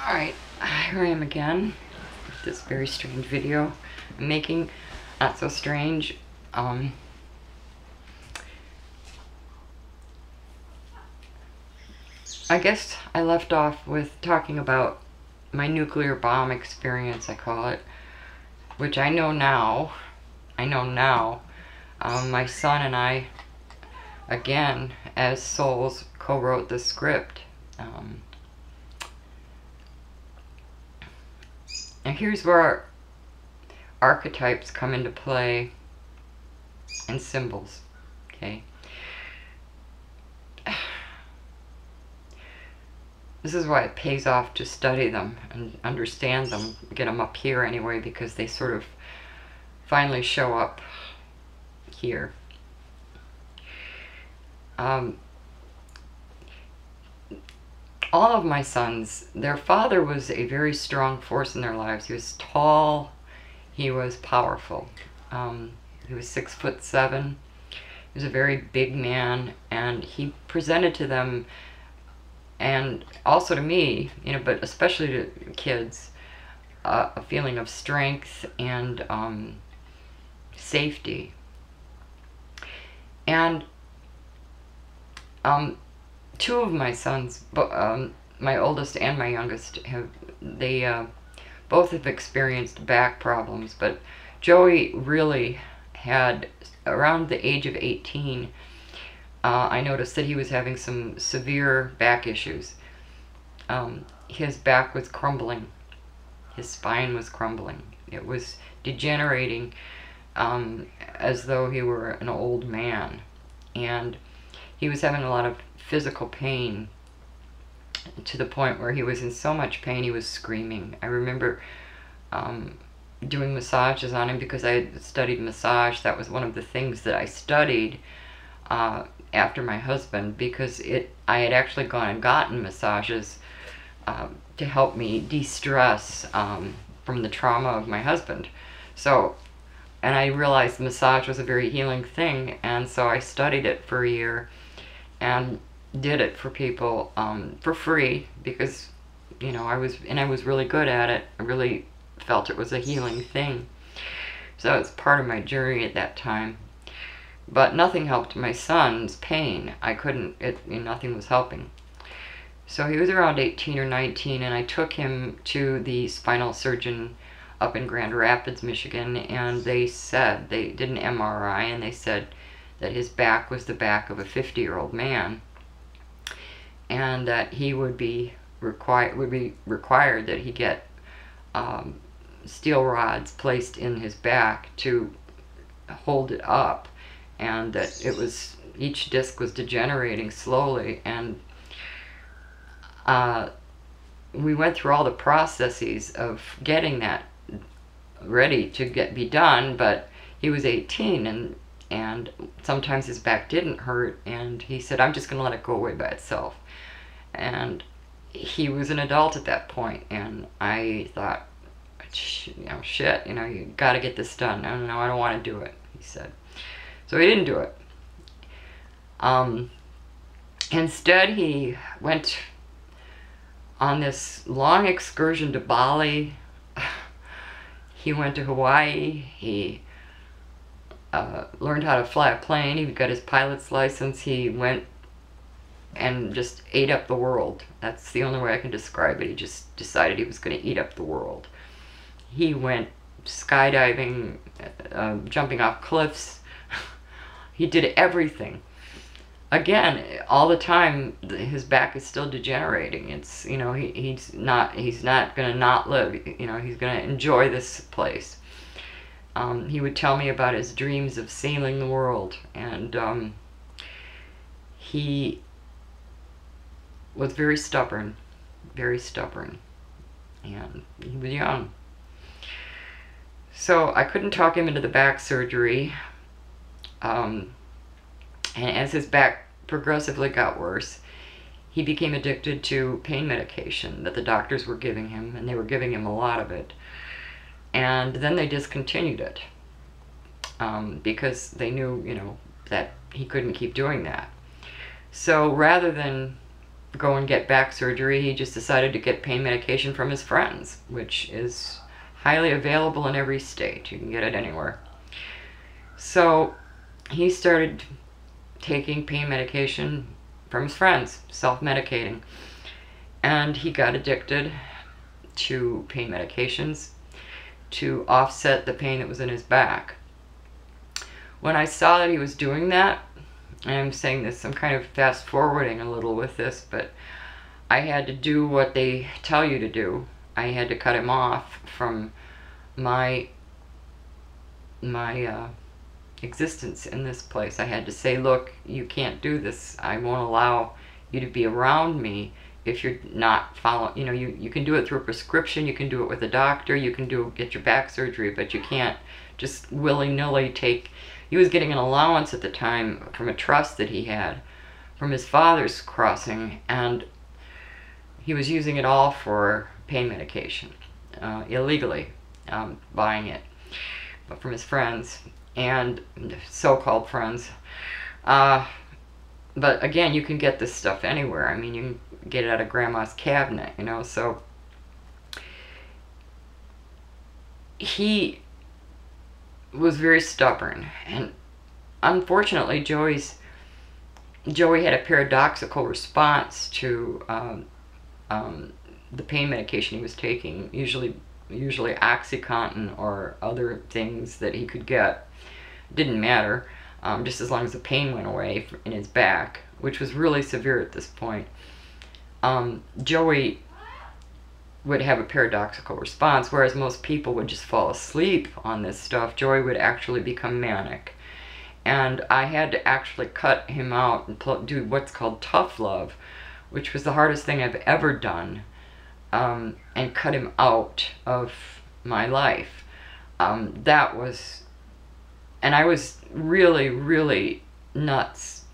Alright, here I am again with this very strange video I'm making. Not so strange. I guess I left off with talking about my nuclear bomb experience, I call it, which I know now. My son and I, again, as souls, co-wrote the script. Now here's where our archetypes come into play and symbols, okay? This is why it pays off to study them and understand them, get them up here anyway, because they sort of finally show up here. All of my sons, their father was a very strong force in their lives. He was tall, he was powerful. He was 6'7". He was a very big man, and he presented to them, and also to me, you know, but especially to kids, a feeling of strength and safety. And two of my sons, my oldest and my youngest, both have experienced back problems, but Joey really had, around the age of 18, I noticed that he was having some severe back issues. His back was crumbling. His spine was crumbling. It was degenerating as though he were an old man. And he was having a lot of physical pain, to the point where he was in so much pain he was screaming. I remember doing massages on him because I had studied massage. That was one of the things that I studied after my husband, because I had actually gone and gotten massages to help me de-stress from the trauma of my husband. So, and I realized massage was a very healing thing, and so I studied it for a year and did it for people for free, because, you know, I was really good at it. I really felt it was a healing thing. So it's part of my journey at that time. But nothing helped my son's pain. Nothing was helping. So he was around 18 or 19, and I took him to the spinal surgeon up in Grand Rapids, Michigan, and they did an MRI, and they said that his back was the back of a 50-year-old man, and that he would be required that he get steel rods placed in his back to hold it up, and that each disc was degenerating slowly. And we went through all the processes of getting that ready to be done, but he was 18, and sometimes his back didn't hurt, and he said, I'm just going to let it go away by itself. And he was an adult at that point, and I thought, shit, you got to get this done. I don't want to do it, he said. So he didn't do it. Instead, he went on this long excursion to Bali. He went to Hawaii. He learned how to fly a plane. He got his pilot's license. He went and just ate up the world. That's the only way I can describe it. He just decided he was going to eat up the world. He went skydiving, jumping off cliffs. He did everything. Again, all the time, his back is still degenerating. It's, he's not going to not live. He's going to enjoy this place. He would tell me about his dreams of sailing the world, and he was very stubborn, and he was young. So I couldn't talk him into the back surgery, and as his back progressively got worse, he became addicted to pain medication that the doctors were giving him, and they were giving him a lot of it. And then they discontinued it because they knew, that he couldn't keep doing that. So rather than, go and get back surgery. He just decided to get pain medication from his friends, which is highly available in every state. You can get it anywhere. So he started taking pain medication from his friends, self-medicating. And he got addicted to pain medications to offset the pain that was in his back. When I saw that he was doing that, and I'm saying this, I'm kind of fast forwarding a little with this, but I had to do what they tell you to do. I had to cut him off from my existence in this place. I had to say, look, you can't do this. I won't allow you to be around me if you're not following. You know, you can do it through a prescription, you can do it with a doctor, you can get your back surgery, but you can't just willy-nilly take. He was getting an allowance at the time from a trust that he had from his father's crossing, and he was using it all for pain medication, illegally, buying it, but from his friends and so-called friends. But again, you can get this stuff anywhere. I mean, you can get it out of grandma's cabinet, you know. So he was very stubborn, and unfortunately JOeY had a paradoxical response to the pain medication he was taking, usually OxyContin or other things that he could get. Didn't matter, just as long as the pain went away in his back, which was really severe at this point. JOeY would have a paradoxical response, whereas most people would just fall asleep on this stuff. JOeY would actually become manic. And I had to actually cut him out and do what's called tough love, which was the hardest thing I've ever done, and cut him out of my life. That was, and I was really, really nuts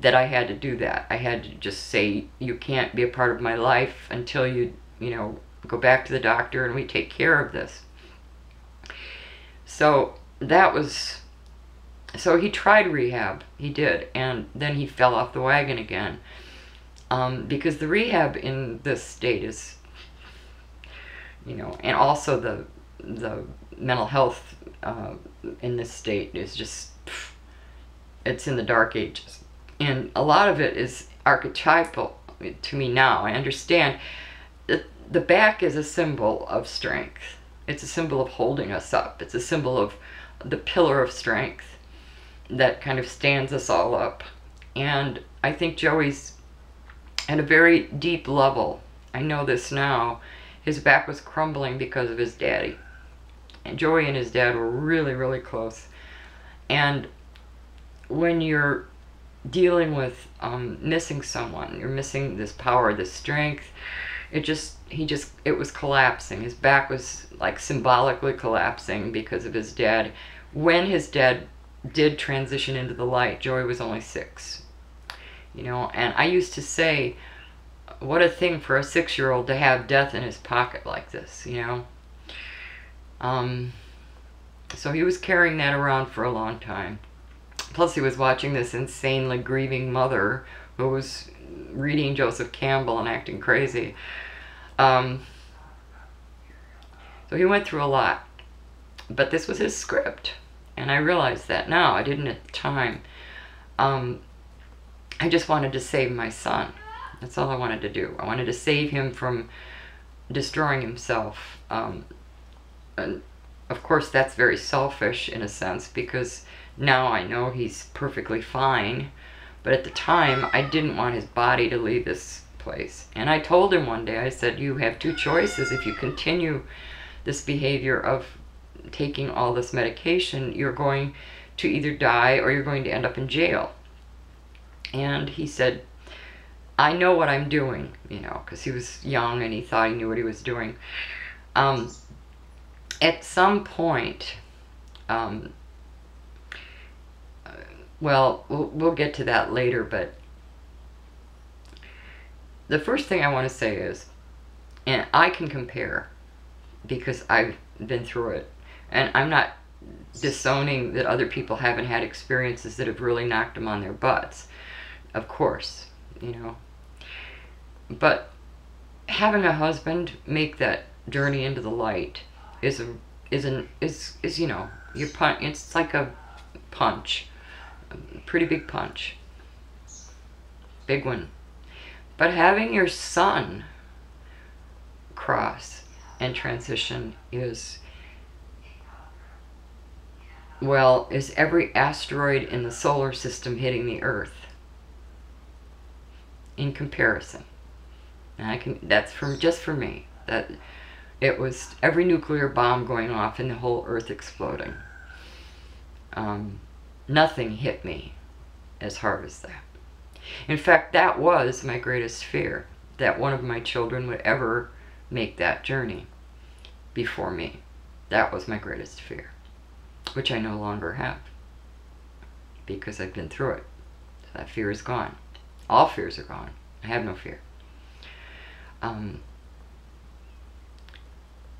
that I had to do that. I had to just say, you can't be a part of my life until you know, go back to the doctor and we take care of this. So that was, so he tried rehab, he did, and then he fell off the wagon again. Because the rehab in this state is, you know, and also the mental health in this state is just, it's in the dark ages. And a lot of it is archetypal to me now. I understand that the back is a symbol of strength. It's a symbol of holding us up. It's a symbol of the pillar of strength that kind of stands us all up. And I think JOeY's at a very deep level, I know this now, his back was crumbling because of his daddy. And JOeY and his dad were really, really close. And when you're dealing with missing someone, you're missing this power, this strength, it was collapsing. His back was like symbolically collapsing because of his dad. When his dad did transition into the light, JOeY was only 6. You know, and I used to say, what a thing for a 6-year-old to have death in his pocket like this, you know. So he was carrying that around for a long time. Plus he was watching this insanely grieving mother who was reading Joseph Campbell and acting crazy. So he went through a lot. But this was his script. And I realized that now. I didn't at the time. I just wanted to save my son. That's all I wanted to do. I wanted to save him from destroying himself. And of course that's very selfish in a sense, because now I know he's perfectly fine. But at the time, I didn't want his body to leave this place. And I told him one day, I said, you have 2 choices. If you continue this behavior of taking all this medication, you're going to either die or you're going to end up in jail. And he said, I know what I'm doing, you know, because he was young and he thought he knew what he was doing. At some point, well, we'll get to that later, but the first thing I want to say is, and I can compare because I've been through it, and I'm not disowning that other people haven't had experiences that have really knocked them on their butts. Of course, you know. But having a husband make that journey into the light is you know, your punch. It's like a punch, a pretty big punch, big one. But having your son cross and transition is, well, is every asteroid in the solar system hitting the Earth in comparison. And that's just for me. That it was every nuclear bomb going off and the whole Earth exploding. Nothing hit me as hard as that. In fact, that was my greatest fear, that one of my children would ever make that journey before me. That was my greatest fear, which I no longer have, because I've been through it. So that fear is gone. All fears are gone. I have no fear.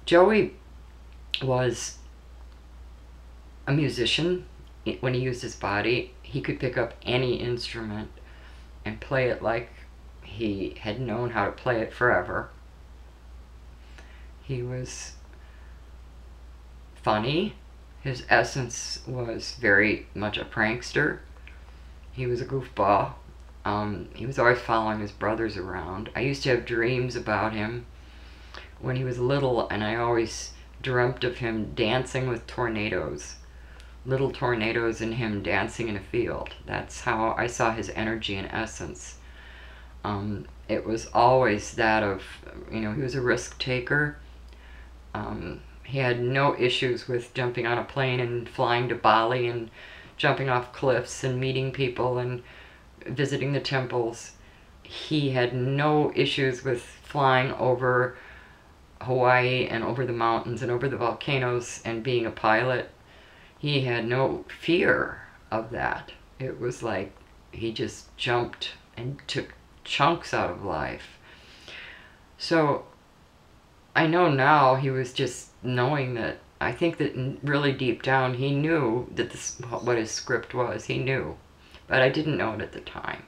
JOeY was a musician. When he used his body, he could pick up any instrument and play it like he had known how to play it forever. He was funny. His essence was very much a prankster. He was a goofball. He was always following his brothers around. I used to have dreams about him when he was little, and I always dreamt of him dancing with tornadoes. Little tornadoes and him dancing in a field. That's how I saw his energy and essence. It was always that of, you know, he was a risk taker. He had no issues with jumping on a plane and flying to Bali and jumping off cliffs and meeting people and visiting the temples. He had no issues with flying over Hawaii and over the mountains and over the volcanoes and being a pilot. He had no fear of that. It was like he just jumped and took chunks out of life. So I know now he was just knowing that, I think that really deep down he knew that what his script was. He knew. But I didn't know it at the time.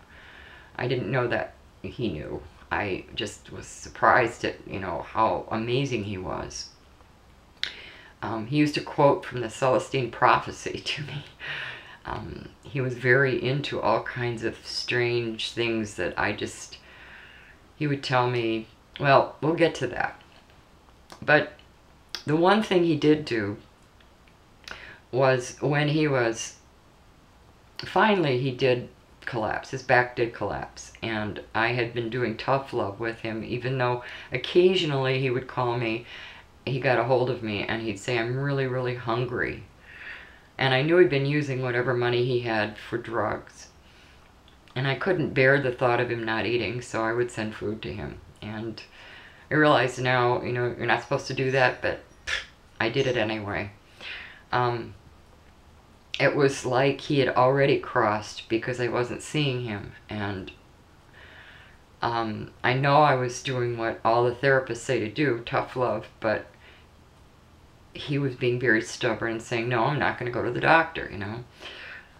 I didn't know that he knew. I just was surprised at, you know, how amazing he was. He used to quote from the Celestine Prophecy to me. He was very into all kinds of strange things that he would tell me. Well, we'll get to that. But the one thing he did do was when he was, finally he did collapse, his back did collapse, and I had been doing tough love with him, even though occasionally he would call me. He got a hold of me and he'd say, I'm really, really hungry. And I knew he'd been using whatever money he had for drugs. And I couldn't bear the thought of him not eating, so I would send food to him. And I realize now, you know, you're not supposed to do that, but I did it anyway. It was like he had already crossed because I wasn't seeing him. And I know I was doing what all the therapists say to do, tough love, but he was being very stubborn and saying, no, I'm not going to go to the doctor, you know.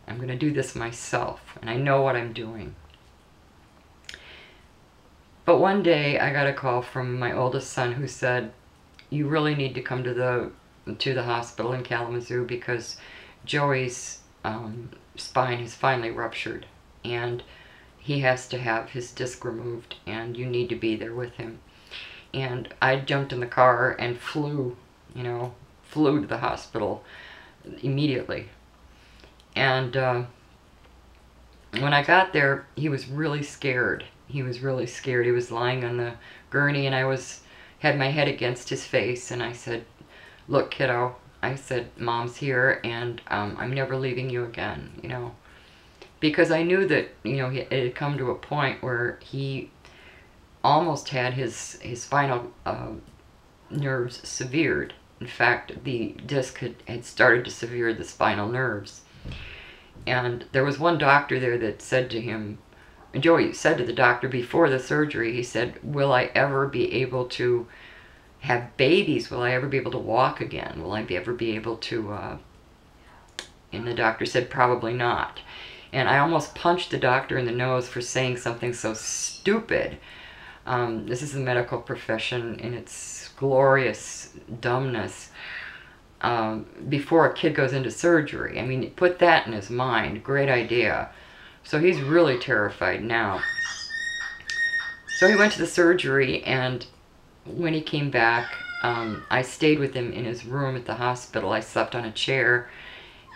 I'm going to do this myself, and I know what I'm doing. But one day I got a call from my oldest son who said, you really need to come to the hospital in Kalamazoo because JOeY's spine has finally ruptured, and he has to have his disc removed, and you need to be there with him. And I jumped in the car and flew to the hospital immediately. And when I got there, he was really scared. He was really scared. He was lying on the gurney, and I had my head against his face, and I said, look, kiddo, I said, Mom's here, and I'm never leaving you again, you know. Because I knew that, you know, it had come to a point where he almost had his spinal nerves severed. In fact, the disc had started to sever the spinal nerves. And there was one doctor there that said to him, and JOeY said to the doctor before the surgery, he said, will I ever be able to have babies? Will I ever be able to walk again? Will I ever be able to, and the doctor said, probably not. And I almost punched the doctor in the nose for saying something so stupid. This is the medical profession in its glorious dumbness. Before a kid goes into surgery. I mean, put that in his mind. Great idea. So he's really terrified now. So he went to the surgery, and when he came back, I stayed with him in his room at the hospital. I slept on a chair,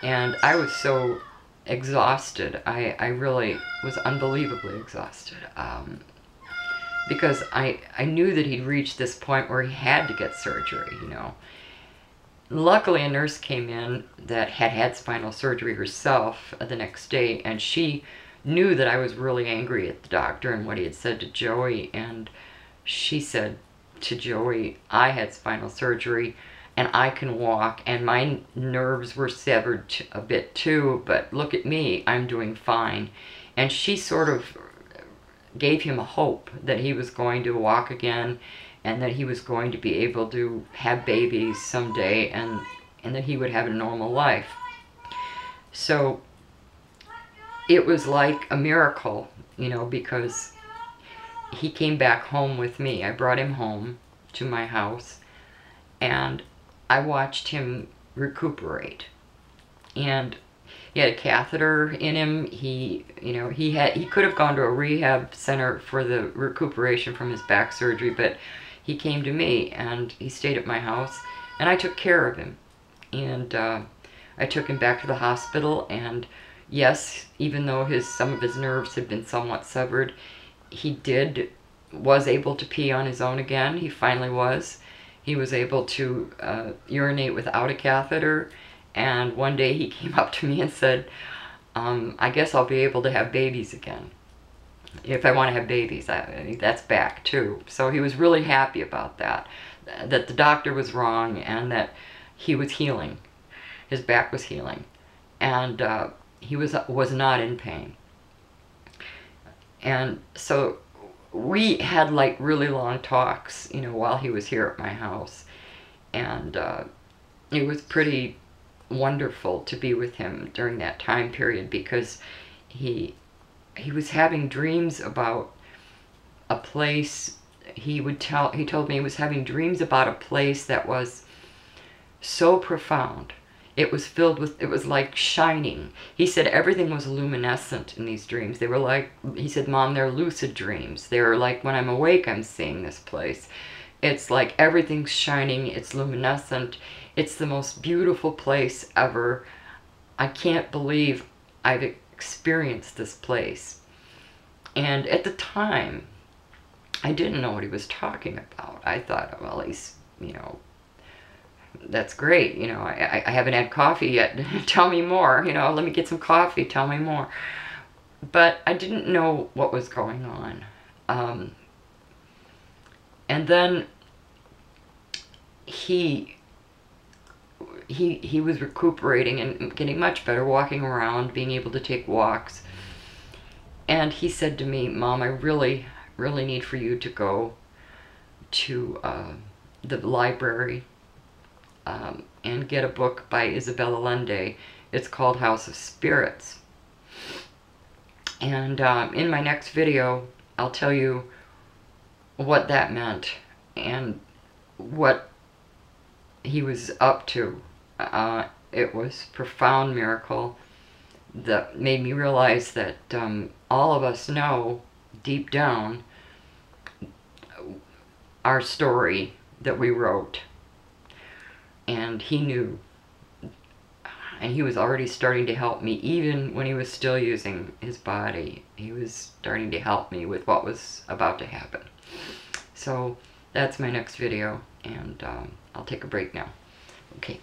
and I was so exhausted. I really was unbelievably exhausted. Because I knew that he'd reached this point where he had to get surgery, you know. Luckily, a nurse came in that had had spinal surgery herself the next day, and she knew that I was really angry at the doctor and what he had said to JOeY, and she said to JOeY, I had spinal surgery and I can walk, and my nerves were severed a bit too, but look at me, I'm doing fine. And she sort of gave him a hope that he was going to walk again, and that he was going to be able to have babies someday, and that he would have a normal life. So it was like a miracle, you know, because he came back home with me. I brought him home to my house, and I watched him recuperate. And he had a catheter in him. He could have gone to a rehab center for the recuperation from his back surgery, but he came to me, and he stayed at my house, and I took care of him. And I took him back to the hospital, and yes, even though some of his nerves had been somewhat severed, he was able to pee on his own again. He finally was. He was able to urinate without a catheter, and one day he came up to me and said, I guess I'll be able to have babies again. If I want to have babies, that's back too. So he was really happy about that the doctor was wrong, and that he was healing. His back was healing, and he was not in pain. And so we had like really long talks, you know, while he was here at my house, and it was pretty wonderful to be with him during that time period, because he was having dreams about a place. He told me he was having dreams about a place that was so profound. It was filled with, it was like shining. He said everything was luminescent in these dreams. They were like, he said, Mom, they're lucid dreams. They're like, when I'm awake, I'm seeing this place. It's like everything's shining, it's luminescent. It's the most beautiful place ever. I can't believe I've experienced this place. And at the time, I didn't know what he was talking about. I thought, well, he's, you know, that's great. You know, I haven't had coffee yet. Tell me more. You know, let me get some coffee. Tell me more. But I didn't know what was going on. And then he was recuperating and getting much better, walking around, being able to take walks. And he said to me, Mom, I really need for you to go to the library and get a book by Isabel Allende. It's called House of Spirits. And in my next video, I'll tell you what that meant and what he was up to. It was a profound miracle that made me realize that all of us know deep down our story that we wrote. And he knew. And he was already starting to help me, even when he was still using his body. He was starting to help me with what was about to happen. So that's my next video, and I'll take a break now. Okay.